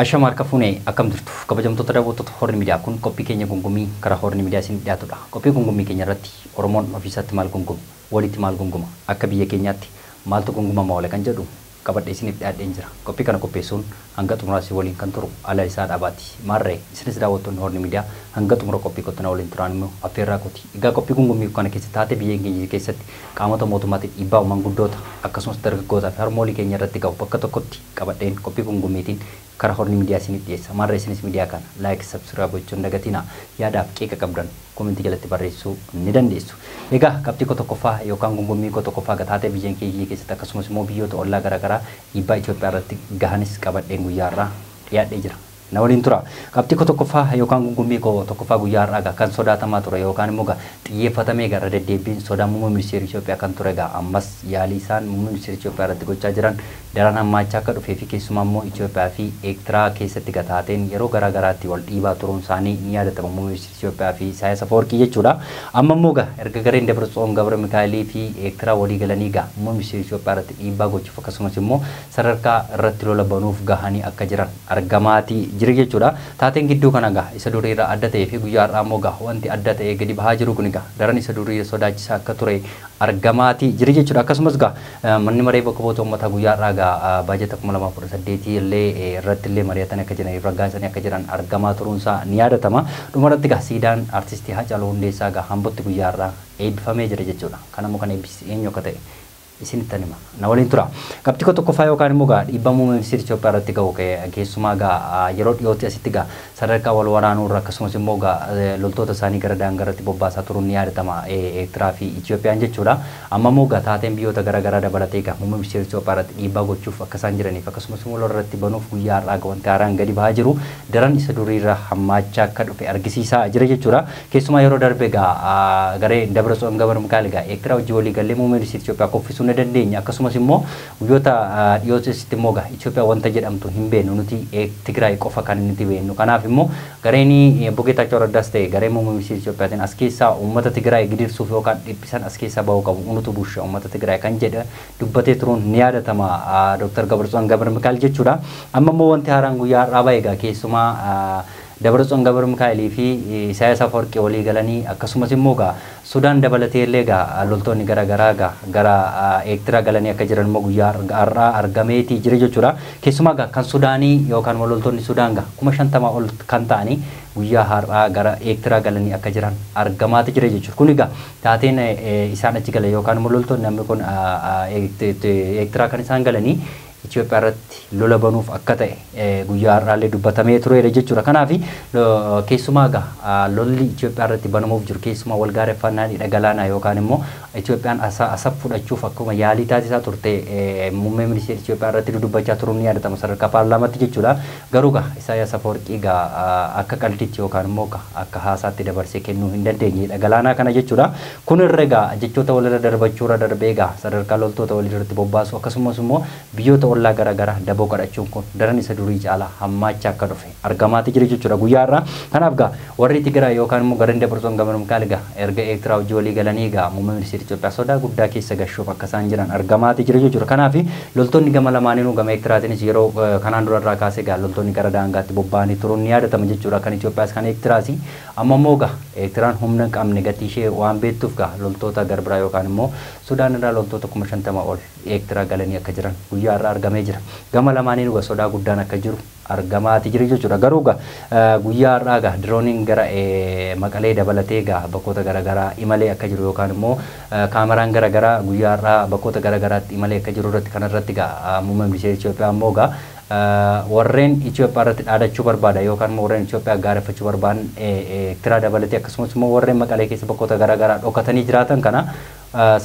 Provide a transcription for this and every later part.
Ashamaa harka fuunee akkam jirtu kabajamtoota daawwattoota horni miidiyaa kun qophii keenya gungumii karaa horni miidiyaa isin dhiyaatudha. Qophii gungumii keenya irratti Oromoon ofiisatti maal gunguma, walitti maal gunguma, akka biyya keenyaatti maaltu gungumama wala kan jedhu qabadhee isiniif dhiyaadheen jira. Qophii kana qopheessuun hanga xumuraasii waliin kan turu ala isaa dhaabaati. Maarree isinis daawwattoonni horni miidiyaa hanga xumura qophii kottanaa waliin turaan immoo affeerraa kooti. Egaa qophii gungumii kana keessatti taatee biyya keenya keessatti qaamota mootummaatiin dhiibbaa manguddoota akkasumas dargaggootaa fi harmoolii keenya irratti ga'u bakka tokkotti qabadheen qophii gungumiitiin karaa horni miidiyaa isiniif dhiyeessa. Maarree isinis miidiyaa kana laayik sabskiraayib gochuun dagatinaa yaadaaf qeeqa qabdan komentii jalatti barreessuu ni dandeessu. Egaa qabxii tokkoffaa yookaan gungumii tokkoffaa gataatee biyya keenya keessatti akkasumas immoo biyyoota ollaa garaagaraa dhiibbaa Itoophiyaa irratti gahanis qabadheen guyyaa irraa dhiyaadhee jira. Na waliin tura. Qabxii tokkoffaa yookaan gungumii tokkoffaa guyyaa irraa kan sodaatamaa ture yookaan immoo xiyyeeffatamee gara deddeebiin sodaa muummee ministeera Itoophiyaa kan ture ammas yaalii isaan muummee ministeera Itoophiyaa irratti gochaa jiran daran hammaachaa akka dhufee fi keessumaa immoo Itoophiyaa fi Ertira keessatti gataateen yeroo garaagaraatti wal dhiibaa turuun isaanii ni yaadatama muummee ministeera Itoophiyaa fi Isaayyaas Afeworqii jechuudha. Amma immoo erga gareen Dabratsiyoon Gabra Mikaa'elii fi Ertira walii galanii muummee ministeera Itoophiyaa irratti dhiibbaa gochuuf akkasumas immoo sadarkaa irratti lola banuuf gahanii akka jiran argamaati jira jechuudha. Taateen gidduu kana isa durii irraa adda ta'ee fi guyyaa har'aa immoo wanti adda ta'ee gadi bahaa jiru kun daran isa durii sodaachisaa akka ture argamaati jira jechuudha. Akkasumas manni maree bakka bu'oota uummataa guyyaa har'aa baajata 2018 illee irratti illee mari'atan akka jiran raggaasanii akka jiran argamaa turuunsaa ni yaadatama. Dhumarratti siidaan artistii Haacaaluu Hundeessaa hambutti guyyaa har'aa eebbifamee jira jechuudha. Kanammoo kan eebbise eenyu akka ta'e isin tanima na waliin tura. Qabxii tokkoffaa yookaan immoo dhiibbaa muummee ministeera Itoophiyaa irratti ga'u keessumaa yeroo dhiyootti asitti sadarkaa wal waraanuu irra akkasumas immoo loltoota isaanii gara daangaa irratti bobbaasaa turuun ni yaadatama Ertiraa fi Itoophiyaan jechuudha. Amma immoo taateen biyyoota garaagaraa dabalatee muummee ministeera Itoophiyaa irratti dhiibbaa gochuuf akka isaan jiraniif akkasumas immoo lola irratti banuuf guyyaa har'aa wanti haaraan gadi bahaa jiru daran isa durii irra hammaachaa akka dhufe argisiisaa jira jechuudha. Keessumaa yeroo darbe garee Dabratsiyoon Gabra Mikaa'el Ertiraa wajjin walii galee muummee ministeera Itoophiyaa kuffisuu ni dandeenya. Akkasumas immoo guyyoota dhiyootti immoo Itoophiyaa wanta jedhamtu hin beeknu nuti Tigraay qofa kan nuti beeknu. Kanaaf immoo gareen Bogeetaachoo Raddaas ta'e garee muummee ministeera Itoophiyaatiin as keessaa uummata Tigraay gidirsuuf yookaan dhiphisan as keessaa bahuu qabu unutu busha uummata Tigraay kan jedhe dubbatee turuun ni yaadatama Dr. Dabratsiyoon Gabra Mikaa'el jechuudha. Amma immoo wanti haaraan guyyaa har'aa bahe keessumaa Dabratsiyoon Gabra Mikaa'elii fi Isaayyaas Afeworqii walii galanii akkasumas immoo Sudan dabalatee illee loltoonni garaagaraa gara Ertira galanii akka jiran immoo guyyaa har'aa argameeti jira jechuudha. Keessumaa kan Sudaanii yookaan loltoonni Sudaan 50,000 ol kan ta'anii guyyaa har'aa gara Ertira galanii akka jiran argamaati jira jechuudha. Kun taateen isaan achi galan yookaan loltoonni namni kun Ertira kan isaan galanii Itoophiyaa irratti lola banuuf akka ta'e guyyaa har'aallee dubbatamee tureera jechuudha. Kanaaf keessumaa lolli Itoophiyaa irratti banamuuf jiru keessumaa wal gaareffannaan dhagalaanaa yookaan immoo Itoophiyaan asab fudhachuuf akkuma yaalii taasisaa turte muummee ministeera Itoophiyaa irratti dubbachaa turuun ni yaadatama sadarkaa paarlaamaatti jechuudha. Garuu Isaayyaas Afeworqii akka qalditti yookaan immoo akka haasaatti dabarsee kennuu hin dandeenye dhagalaanaa kana jechuudha. Kun irra jechoota walirra darbachuurra darbee sadarkaa loltoota walirratti bobbaasu akkasumas immoo biyyoota ollaa garaagaraa daboo kadhachuun kun daran isa durii caalaa hammaachaa akka dhufe argamaati jira jechuudha guyyaa har'aa. Kanaaf warri Tigraay yookaan immoo gareen Dabratsiyoon Gabra Mikaa'el erga Ertiraa wajjin walii galanii muummee ministeera Itoophiyaa sodaa guddaa keessa gashuuf akka isaan jiran argamaati jira jechuudha. Kanaaf loltoonni gama lamaaniinuu gama Ertiraatiinis yeroo kanaan dura irraa kaasee loltoonni gara daangaatti bobba'anii turuun ni yaadatama jechuudha. Kan Itoophiyaas kan Ertiraas amma immoo Ertiraan humna hin qabne gatii ishee waan beektuuf loltoota garbiraa yookaan immoo Sudaan irraa loltoota 50,000 ol Ertira galanii akka jiran guyyaa har'aa argamee jira. Gama lamaaniinuu sodaa guddaan akka jiru argamaati jira jechuudha. Garuu guyyaa har'aa dirooniin gara Maqalee dabalatee bakkoota garaagaraa imalee akka jiru yookaan immoo kaameraan garaagaraa guyyaa har'aa bakkoota garaagaraatti imalee akka jiru irratti kanarratti muummee ministeera Itoophiyaa immoo warreen Itoophiyaa irratti dhaadachuu barbaada yookaan warreen Itoophiyaa gaareffachuu barbaadan Ertira dabalatee akkasumas immoo warreen Maqalee keessa bakkoota garaagaraa dhokatanii jiraatan kana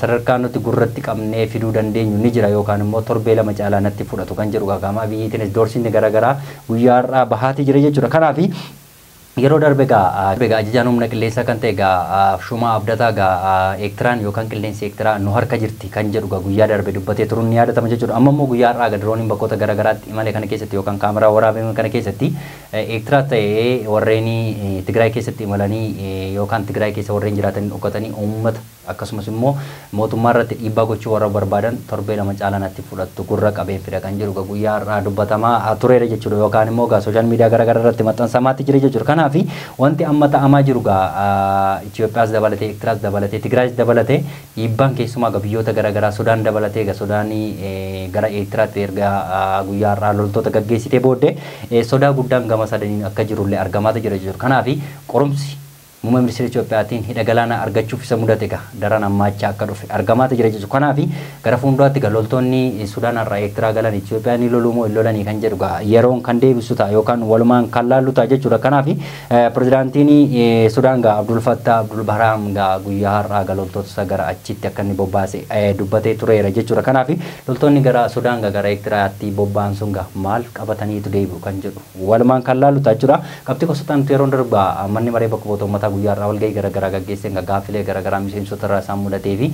sadarkaa nuti gurratti qabnee fiduu dandeenyu ni jira yookaan immoo torbee lama caalaa natti fudhatu kan jedhu qaama biyyiitiinis doorsiin garaagaraa guyyaa har'aa bahaati jira jechuudha. Kanaaf yeroo darbe gaa ajajaan humna qilleensaa kan ta'e gaa Shumaa Abdataa gaa Ertiraan yookaan qilleensi Ertiraa nu harka jirti kan jedhu gaa guyyaa darbe dubbatee turuun ni yaadatama jechuudha. Amma immoo guyyaa har'aa dirooniin bakkoota garaagaraatti imale kana keessatti yookaan kaameraa waraabame kana keessatti Ertiraa ta'ee warreen Tigraay keessatti imalanii yookaan Tigraay keessa warreen jiraatanii dhokatanii uummata akkasumas immoo mootummaa irratti dhiibbaa gochuu warra barbaadan torbee lama caalanitti fudhattu gurra qabeen fida kan jedhu gaa guyyaa har'aa dubbatamaa tureera jechuudha yookaan immoo gaa sooshaal miidiyaa garaagaraa irratti maxxansamaatti jira jechuudha. Kanaaf wanti amma ta'amaa jiru gaa Itoophiyaas dabalatee Ertiraas dabalatee Tigraayis dabalatee dhiibbaan keessumaa gaa biyyoota garaagaraa Sudaan dabalatee gaa Sudaanii gara Ertiraatti erga guyyaa har'aa loltoota gaggeessitee booddee sodaa guddaan gama sadaniin akka jirullee argamaata jira jechuudha. Kanaaf qorumsi muummee ministeera Itoophiyaatiin hidha galaanaa argachuuf isa mudate gaa daran ammaachaa akka dhufe argamaata jira jechuudha. Kanaaf gara fuulduraatti gaa loltoonni Sudaan irraa Ertiraa galan Itoophiyaa ni loluu moo hin lolanii kan jedhu gaa yeroon kan deebisu ta'a yookaan walumaan kan laallu ta'a jechuudha. Kanaaf pirezidaantiin Sudaan gaa Abdul Fattah Abdul Barham gaa guyyaa har'aa gaa loltoota isa gara achitti akka inni bobbaase dubbatee tureera jechuudha. Kanaaf loltoonni gara Sudaan gaa gara Ertiraatti bobba'an sun gaa maal qabataniitu deebi'u kan jedhu walumaan kan laallu ta'a jechuudha. Qabxii gosotaan yeroon darbaa manni maree bakka bu'oota uummataa guyyaa irraa walgahii garaagaraa gaggeessan gaaffilee garaagaraa miseensota irraa isaan mudatee fi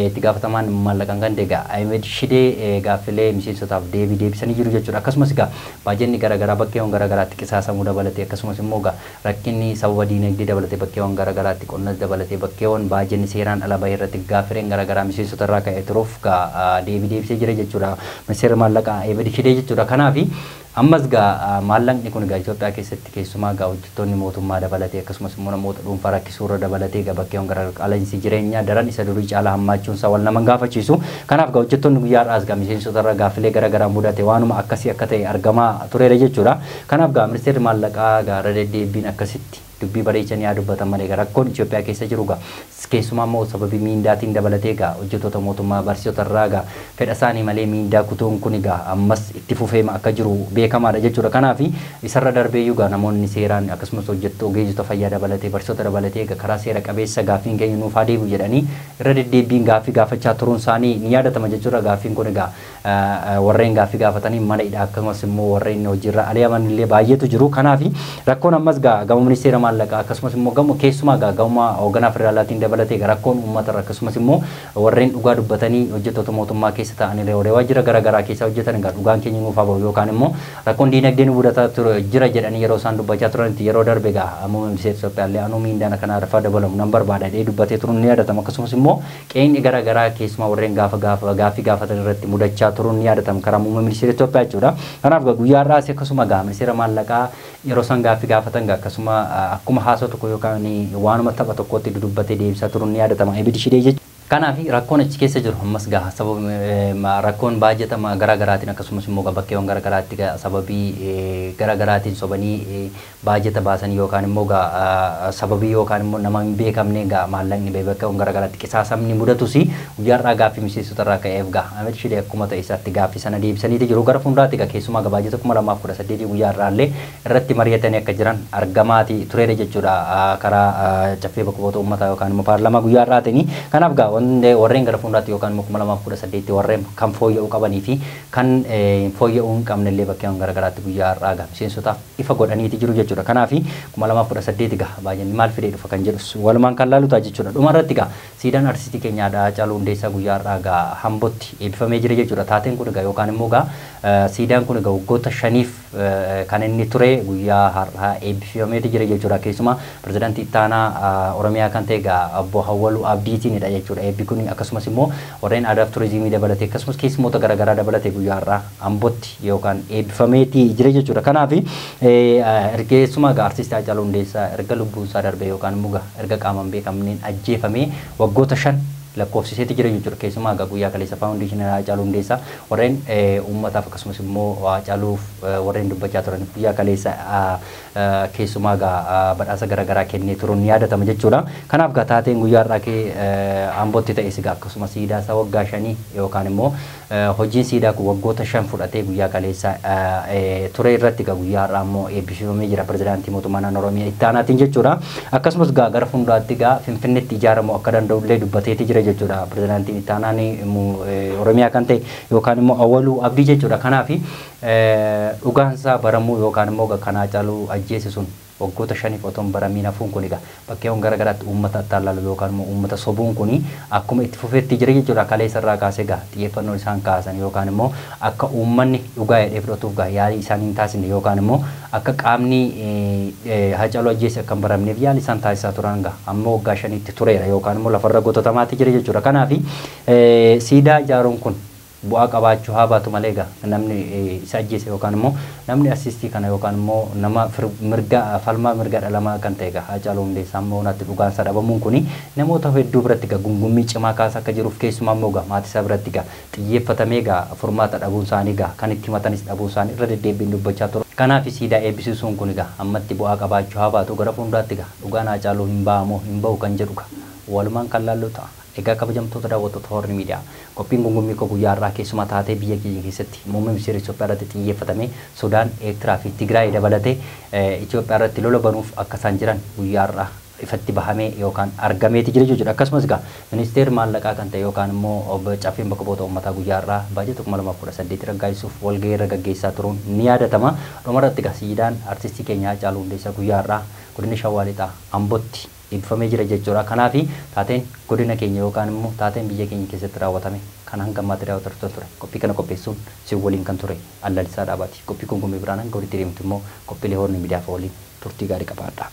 itti gaafatamaan maallaqaan kan deegaa Ahmed Shidee gaaffilee miseensotaaf deebisanii jiru jechuudha. Akkasumas gaa baajenni garaagaraa bakkeewwan garaagaraatti qisaasamuu dabalatee akkasumas immoo gaa rakkinni sababa diinagdee dabalatee bakkeewwan garaagaraatti qonnas dabalatee bakkeewwan baajenni seeraan ala bahee irratti gaaffileen garaagaraa miseensota irraa ka'ee turuuf gaa deebisee jira jechuudha. Ministeera maallaqaa Ahmed Shidee jechuudha. Kanaaf ammas gaa maallaqni kun gaa Itoophiyaa keessatti keessumaa gaa hojjettoonni mootummaa dabalatee akkasumas immoo namoota dhuunfaa rakkisuurra dabalatee gaa bakkeewwan gara qaala'insi jireenyaa daran isa durii caalaa hammaachuun isaa wal nama gaafachiisu. Kanaaf gaa hojjettoonni guyyaa har'aas gaa miseensota irra gaaffilee garaagaraa mudate waanuma akkasii akka ta'e argamaa tureera jechuudha. Kanaaf gaa ministeerri maallaqaa gaa irra deddeebiin akkasitti dubbii bareechanii yaa dubbatan malee rakkoon Itoophiyaa keessa jiru gaa keessumaa immoo sababii miindaatiin dabalatee gaa hojjettoota mootummaa barsiisota irraa gaa fedha isaanii malee miindaa kutuun kun gaa ammas itti fufeema akka jiru beekamaadha jechuudha. Kanaaf isarra darbeeyyuu gaa namoonni seeraan akkasumas hojjettoota ogeessota fayyaa dabalatee barsiisota dabalatee gaa karaa seera qabeessa gaaffiin keenya nuuf haa deebi'u jedhanii irra deddeebiin gaaffii gaafachaa turuun isaanii ni yaadatama jechuudha. Gaaffiin kun gaa warreen gaaffii gaafatanii mana hidhaa akkasumas immoo warreen hojiirra ari'aman illee baay'eetu jiru. Kanaaf rakkoon ammas gaa gama ministeera maallaqaa akkasumas immoo gama keessumaa gaa gama hoogganaa federaalaatiin dabalatee rakkoon uummata irra akkasumas immoo warreen dhugaa dubbatanii hojjettoota mootummaa keessa ta'anii waajjira garaagaraa keessa hojjetan gaa dhugaan keenya nuuf haa bahu yookaan immoo rakkoon diinagdee nu mudataa jira jedhanii yeroo isaan dubbachaa turanitti yeroo darbe gaa muummee ministeera Itoophiyaa illee anuu miindaan kana rafaa dabalamu nan barbaada jedhee dubbatee turuun ni yaadatama. Akkasumas immoo qeenyi garaagaraa keessumaa warreen gaaffii gaafatan irratti mudachaa turuun ni yaadatama karaa muummee ministeera Itoophiyaa jechuudha. Kanaaf gaa guyyaa har'aas akkasuma gaa ministeera maallaqaa yeroo isaan gaaffii gaafatan gaa akkasuma akkuma haasoo tokko yookaan waanuma tapha tokkotti dudubbatee deebisaa turuun ni yaadatama. Ahmed Shidee jechuudha. Kanaaf rakkoon achi keessa jiru ammas gaa sababa rakkoon baajatama garaagaraatiin akkasumas immoo bakkeewwan garaagaraatti sababii garaagaraatiin sobanii baajata baasan yookaan immoo gaa sababii yookaan immoo nama hin beekamne gaa maallaqni bakkeewwan garaagaraatti qisaasamni mudatus guyyaa har'aa gaaffii miseensota irraa ka'eef gaa Ahmed Shidee akkuma ta'e isaatti gaaffii sana deebisaniiti jiru. Gara fuulduraatti gaa keessumaa gaa baajata 2018 guyyaa har'aallee irratti mari'atanii akka jiran argamaati tureera jechuudha karaa caffee bakka bu'oota uummataa yookaan immoo paarlaamaa guyyaa har'aatiin. Kanaaf gaa warreen gara fuulduraatti yookaan immoo 2018 warreen kan fooyya'uu qabanii fi kan fooyya'uu hin qabne illee bakkeewwan garaagaraatti guyyaa har'aa gaa miseensotaaf ifa godhaniiti jiru jechuudha. Kanaaf 2018 gaa baay'inni maal fidee dhufa kan jedhu walumaan kan laalu ta'a jechuudha. Dhuma irratti gaa siidaan artistii keenyaadha Haacaaluu Hundeessaa guyyaa har'aa gaa Hambootti eebbifamee jira jechuudha. Taateen kun gaa yookaan immoo gaa siidaan kun gaa waggoota 5 kan inni ture guyyaa har'aa eebbifamee jira jechuudha. Keessumaa pirezidaantii ittaanaa Oromiyaa kan ta'e gaa Obbo Hawwaluu Abdiitiinidha jechuudha. Eebbi kun akkasumas immoo warreen aadaaf turizimii dabalatee akkasumas keessummoota garaagaraa dabalatee guyyaa har'aa Hambootti yookaan eebbifameeti jira jechuudha. Kanaaf ergeessuma gaa artistii Haacaaluu Hundeessaa erga lubbuun isaa darbee yookaan immoo erga qaamaan beekamneen ajjeefamee waggoota 5 lakkoofsiseeti jira jechuudha. Keessumaa gaa guyyaa kaleessa faawundeeshinii Haacaaluu Hundeessaa warreen uummataaf akkasumas immoo Haacaaluuf warreen dubbachaa turan guyyaa kaleessa keessumaa gaa badhaasa garaagaraa kennee turuun ni yaadatama jechuudha. Kanaaf gaa taateen guyyaa har'aa Hambootti ta'es gaa akkasumas siidaa isaa waggaa 5 yookaan immoo hojiin siidaa kun waggoota 5 fudhatee guyyaa kaleessa ture irratti gaa guyyaa har'aa immoo eebbifamee jira pirezidaantii mootummaa naannoo Oromiyaa ittaanaatiin jechuudha. Akkasumas gaa gara fuulduraatti gaa Finfinneetti ijaaramu akka danda'u illee dubbateeti jira jechuudha. Pirezidaantiin ittaanaan Oromiyaa kan ta'e yookaan immoo Awwaluu Abdii jechuudha. Kanaaf dhugaansaa baramuu yookaan immoo kan Haacaaluu ajjeese sun waggoota shaniif otoo hin baramiin hafuun kun egaa bakkeewwan garaagaraatti uummata attaalaalu yookaan immoo uummata sobuun kun akkuma itti fufeetti jira jechuudha. Kaleessa irraa kaasee egaa xiyyeeffannoo isaan kaasan yookaan immoo akka uummanni dhugaa hidhee fudhatuuf egaa yaalii isaan hin taasisne yookaan immoo akka qaamni Haacaaluu ajjeese akka hin baramneef yaalii isaan taasisaa turan egaa amma waggaa shaniitti tureera yookaan immoo lafarra goototamaatti jira jechuudha. Kanaaf siidaa ijaaruun kun bu'aa qabaachuu haa baatu malee egaa namni isa ajjeese yookaan immoo namni assistii kana yookaan immoo nama mirga falmaa mirga dhalamaa kan ta'e egaa Haacaaluu Hundeessaa immoo natti dhugaan isaa dhabamuun kuni namoota hedduu biratti egaa gungummii cimaa kaasa akka jiruuf keessumaa immoo egaa maatii isaa biratti egaa xiyyeeffatamee egaa furmaata dhabuun isaanii egaa kan itti himatanis dhabuun isaanii irra deddeebiin dubbachaa ture. Kanaaf siidaa eebbisiisuun kun egaa ammatti bu'aa qabaachuu haa baatu gara fuulduraatti egaa dhugaan Haacaaluu hin ba'amoo hin ba'u kan jedhu walumaan kan laallu ta'a. Egaa kabajamtoota daawwattoota Horni Miidiyaa qophiin gungummii koo guyyaa irraa keessumaa taatee biyya keenya keessatti muummee ministeera Itoophiyaa irratti xiyyeeffatamee Sudaan, Ertiraa fi Tigraay dabalatee Itoophiyaa irratti lola banuuf akka isaan jiran guyyaa irraa ifatti bahamee yookaan argameeti jira jechuudha. Akkasumas egaa ministeerri maallaqaa kan ta'e yookaan immoo obbo Caffeen bakka bu'oota uummataa guyyaa irraa baajata 2018 raggaasisuuf walgahii irra gaggeessaa turuun ni yaadatama. Dhumarratti egaa siidaan artistii keenya Haacaaluu Hundeessaa guyyaa irraa godina Shawaa Lixaa Ambootti ibfamee jira jechuudha. Kanaaf taateen godina keenya yookaan immoo taateen biyya keenya keessatti raawwatame kan hanga ammaatti raawwatatu ture. Qophii kana qopheessuun si waliin kan ture Allalisaa Dhaabaati. Qophii gungummii biraan hanga walitti deemtu immoo qophiilee Horni Miidiyaa waliin turtii gaarii qabaadha.